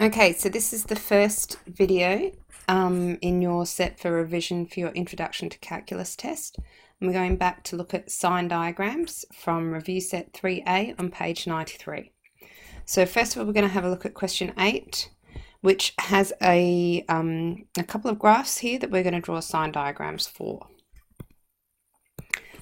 Okay, so this is the first video in your set for revision for your Introduction to Calculus test. And we're going back to look at sign diagrams from review set 3A on page 93. So first of all, we're going to have a look at question 8, which has a couple of graphs here that we're going to draw sign diagrams for.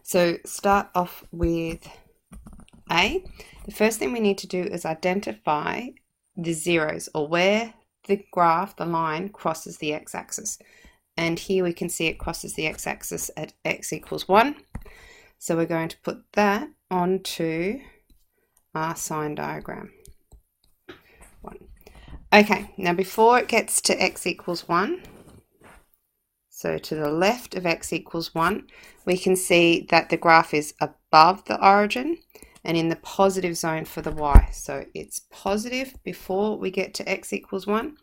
So start off with A. The first thing we need to do is identify the zeros, or where the graph, the line, crosses the x-axis. And here we can see it crosses the x-axis at x equals 1. So we're going to put that onto our sign diagram. 1. Okay, now before it gets to x equals 1, so to the left of x equals 1, we can see that the graph is above the origin and in the positive zone for the y. So it's positive before we get to x equals 1.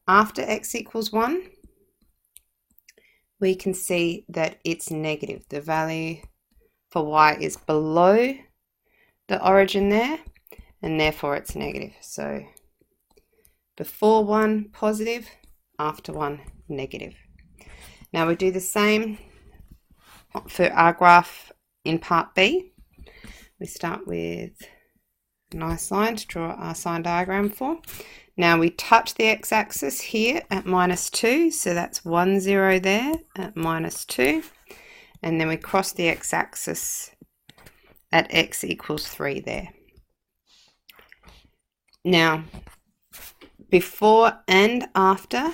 After x equals 1, we can see that it's negative. The value for y is below the origin there, and therefore it's negative. So before 1, positive, after 1, negative. Now we do the same for our graph in part B. We start with a nice line to draw our sign diagram for. Now we touch the x-axis here at -2, so that's 1, 0 there at -2. And then we cross the x-axis at x equals 3 there. Now, before and after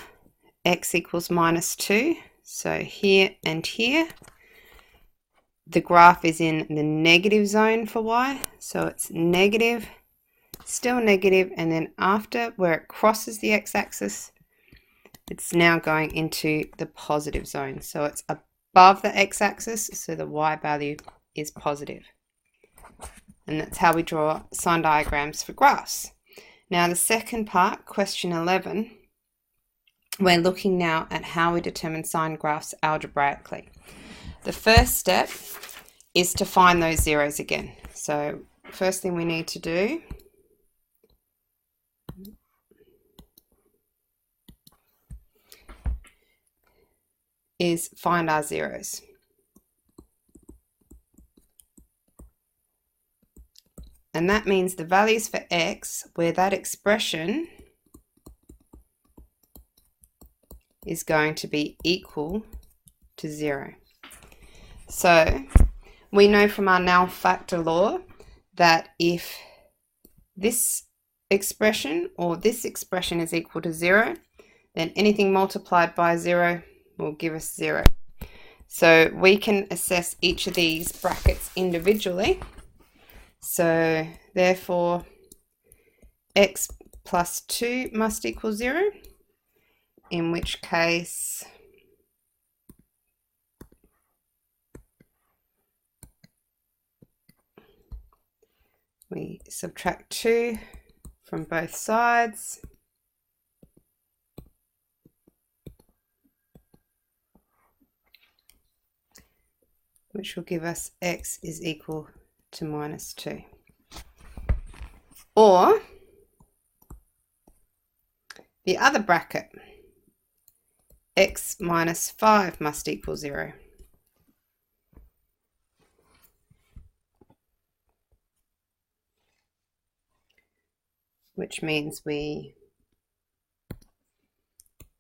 x equals -2, so here and here, the graph is in the negative zone for y, so it's negative, still negative, and then after, where it crosses the x-axis, it's now going into the positive zone. So it's above the x-axis, so the y value is positive. And that's how we draw sign diagrams for graphs. Now the second part, question 11, we're looking now at how we determine sign graphs algebraically. The first step is to find those zeros again. So first thing we need to do is find our zeros. And that means the values for x, where that expression is going to be equal to 0. So we know from our null factor law that if this expression or this expression is equal to 0, then anything multiplied by 0 will give us 0. So we can assess each of these brackets individually. So therefore x plus 2 must equal 0, in which case we subtract 2 from both sides, which will give us x is equal to -2. Or the other bracket, x minus 5 must equal 0. Which means we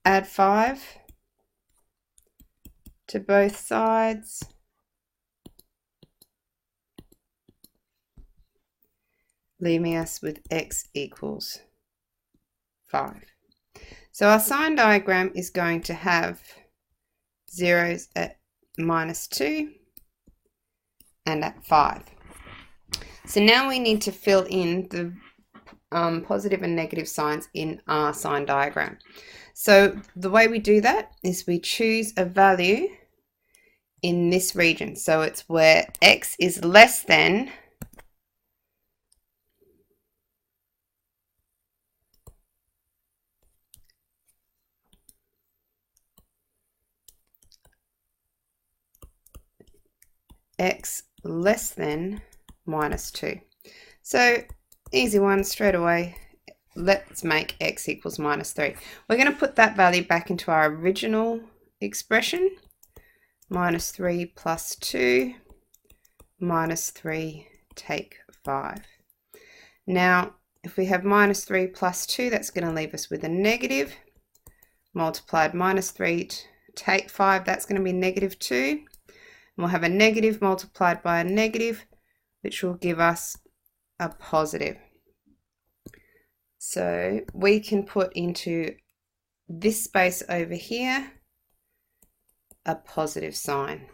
add 5 to both sides, leaving us with x equals 5. So our sign diagram is going to have zeros at -2 and at 5. So now we need to fill in the positive and negative signs in our sign diagram. So the way we do that is we choose a value in this region. So it's where x is less than x less than -2. So easy one straight away. let's make x equals minus 3. We're going to put that value back into our original expression. Minus 3 plus 2 minus 3 take 5. Now, if we have minus 3 plus 2, that's going to leave us with a negative. Multiplied minus 3 take 5, that's going to be negative 2. And we'll have a negative multiplied by a negative, which will give us a positive. So we can put into this space over here a positive sign.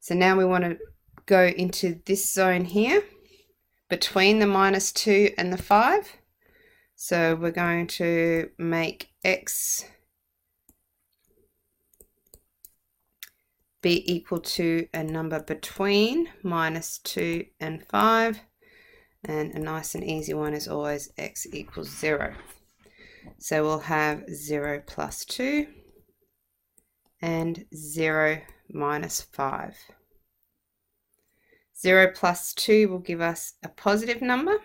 So now we want to go into this zone here between the minus 2 and the 5. So we're going to make x be equal to a number between minus 2 and 5. And a nice and easy one is always x equals 0. So we'll have 0 plus 2 and 0 minus 5. 0 plus 2 will give us a positive number.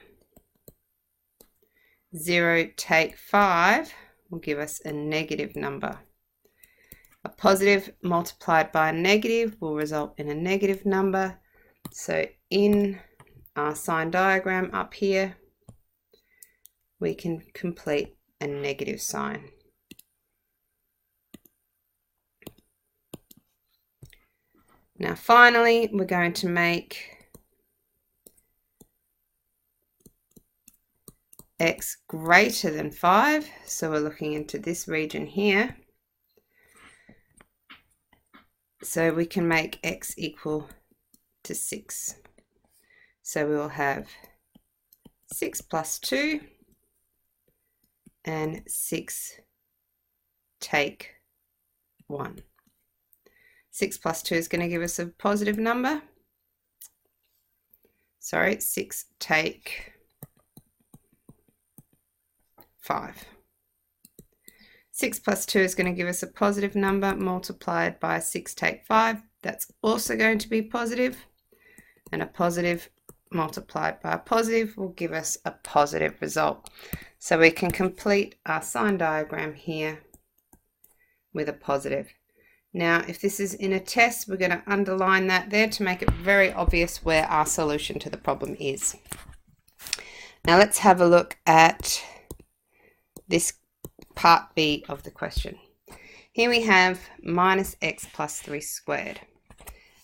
0 take 5 will give us a negative number. A positive multiplied by a negative will result in a negative number. So in our sign diagram up here, we can complete a negative sign. Now finally, we're going to make x greater than 5. So we're looking into this region here. So we can make x equal to 6. So we will have 6 plus 2 and 6 take 1. 6 plus 2 is going to give us a positive number. Sorry, 6 take 5. 6 plus 2 is going to give us a positive number multiplied by 6 take 5. That's also going to be positive. And a positive multiplied by a positive will give us a positive result. So we can complete our sign diagram here with a positive. Now, if this is in a test, we're going to underline that there to make it very obvious where our solution to the problem is. Now let's have a look at this part B of the question. Here we have minus x plus 3 squared.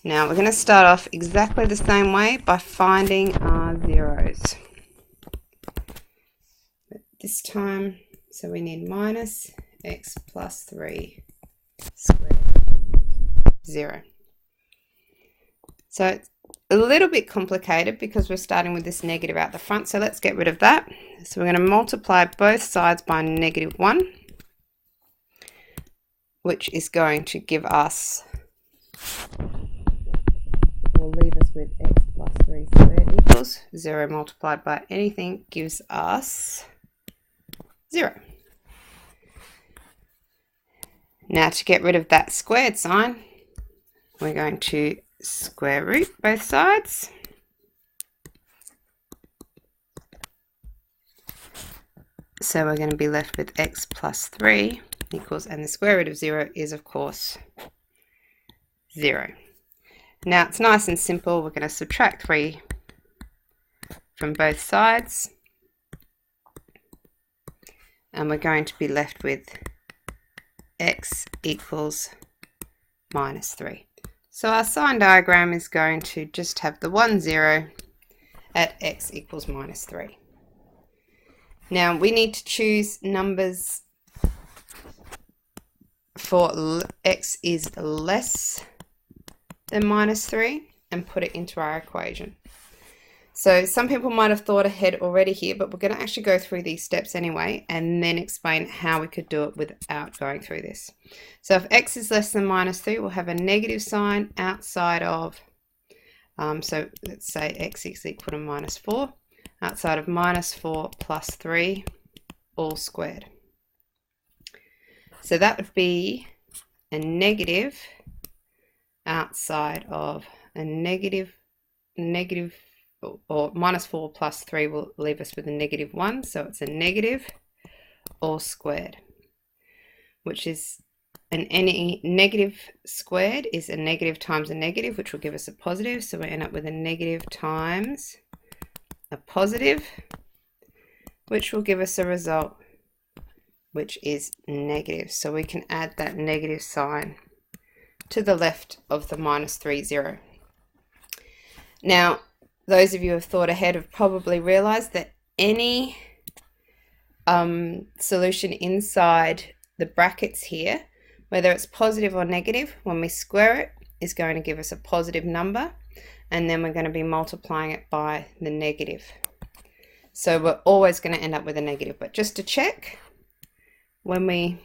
Now we're going to start off exactly the same way by finding our zeros. But this time, so we need minus x plus 3 squared, 0. So it's a little bit complicated because we're starting with this negative out the front, so let's get rid of that. So we're going to multiply both sides by negative 1, which is going to give us, will leave us with x plus 3 squared equals 0 multiplied by anything gives us 0. Now to get rid of that squared sign, we're going to square root both sides. So we're going to be left with x plus 3 equals, and the square root of 0 is of course 0. Now it's nice and simple. We're going to subtract 3 from both sides, and we're going to be left with x equals minus 3. So our sign diagram is going to just have the 1, 0 at x equals minus 3. Now we need to choose numbers for x is less than minus 3 and put it into our equation. So some people might have thought ahead already here, but we're going to actually go through these steps anyway and then explain how we could do it without going through this. So if x is less than minus 3, we'll have a negative sign outside of, so let's say x is equal to minus 4, outside of minus 4 plus 3, all squared. So that would be a negative outside of a negative negative, or minus 4 plus 3 will leave us with a negative 1, so it's a negative all squared, which is any negative squared is a negative times a negative, which will give us a positive, so we end up with a negative times a positive, which will give us a result which is negative. So we can add that negative sign to the left of the minus 3, 0. Now, those of you who have thought ahead have probably realized that any solution inside the brackets here, whether it's positive or negative, when we square it, is going to give us a positive number, and then we're going to be multiplying it by the negative. So we're always going to end up with a negative. But just to check, when we,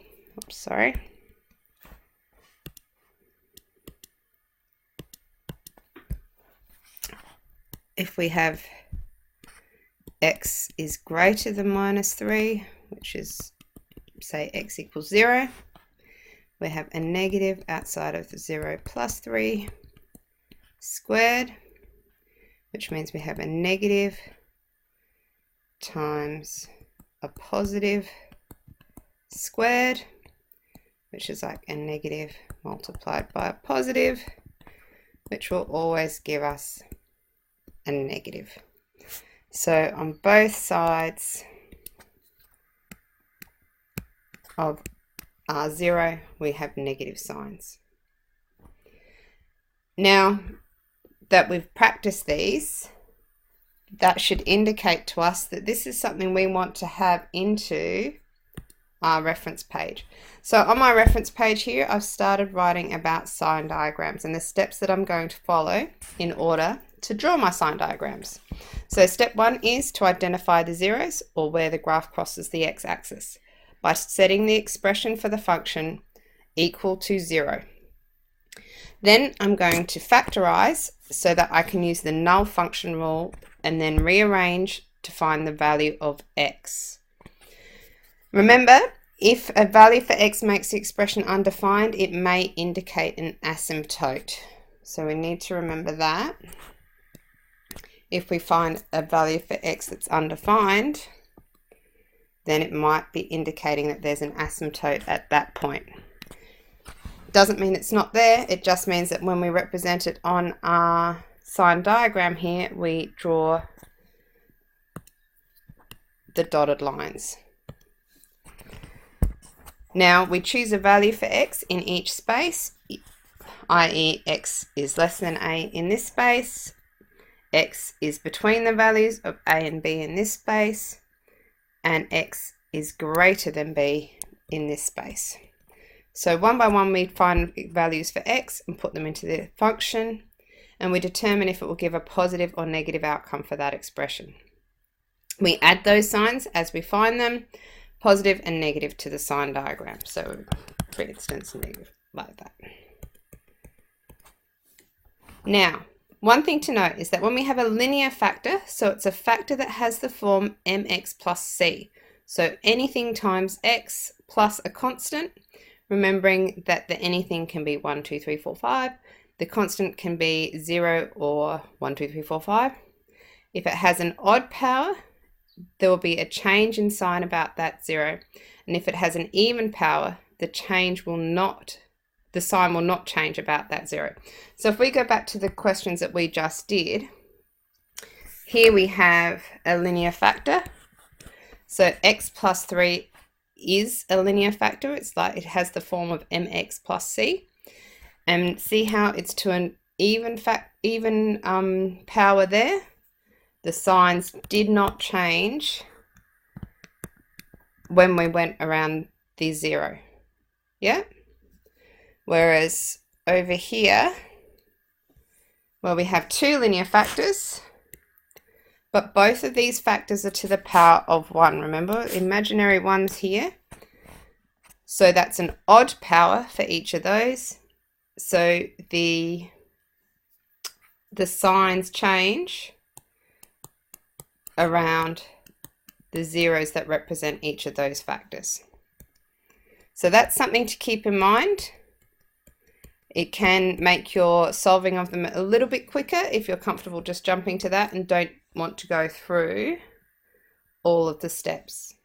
if we have x is greater than minus 3, which is, say, x equals 0, we have a negative outside of the 0 plus 3 squared, which means we have a negative times a positive squared, which is like a negative multiplied by a positive, which will always give us a negative. So on both sides of R0, we have negative signs. Now that we've practiced these, that should indicate to us that this is something we want to have into our reference page. So on my reference page here, I've started writing about sign diagrams and the steps that I'm going to follow in order to draw my sign diagrams. So step 1 is to identify the zeros, or where the graph crosses the x-axis, by setting the expression for the function equal to 0. Then I'm going to factorize so that I can use the null function rule and then rearrange to find the value of x. Remember, if a value for x makes the expression undefined, it may indicate an asymptote. So we need to remember that. If we find a value for x that's undefined, then it might be indicating that there's an asymptote at that point. Doesn't mean it's not there, it just means that when we represent it on our sign diagram here, we draw the dotted lines. Now we choose a value for x in each space, i.e. x is less than a in this space, x is between the values of a and b in this space, and x is greater than b in this space. So one by one we find values for x and put them into the function, and we determine if it will give a positive or negative outcome for that expression. We add those signs as we find them, positive and negative, to the sign diagram. So for instance, negative like that. Now, one thing to note is that when we have a linear factor, so it's a factor that has the form mx plus c, so anything times x plus a constant, remembering that the anything can be 1, 2, 3, 4, 5, the constant can be 0 or 1, 2, 3, 4, 5. If it has an odd power, there will be a change in sign about that 0, and if it has an even power, the sign will not change about that 0. So if we go back to the questions that we just did, here we have a linear factor. So x plus 3 is a linear factor. It's like it has the form of mx plus c. And see how it's to an even power there? The signs did not change when we went around the 0. Yeah? Whereas over here, where we have two linear factors, but both of these factors are to the power of 1. Remember, imaginary ones here. So that's an odd power for each of those. So the signs change around the zeros that represent each of those factors. So that's something to keep in mind. It can make your solving of them a little bit quicker if you're comfortable just jumping to that and don't want to go through all of the steps.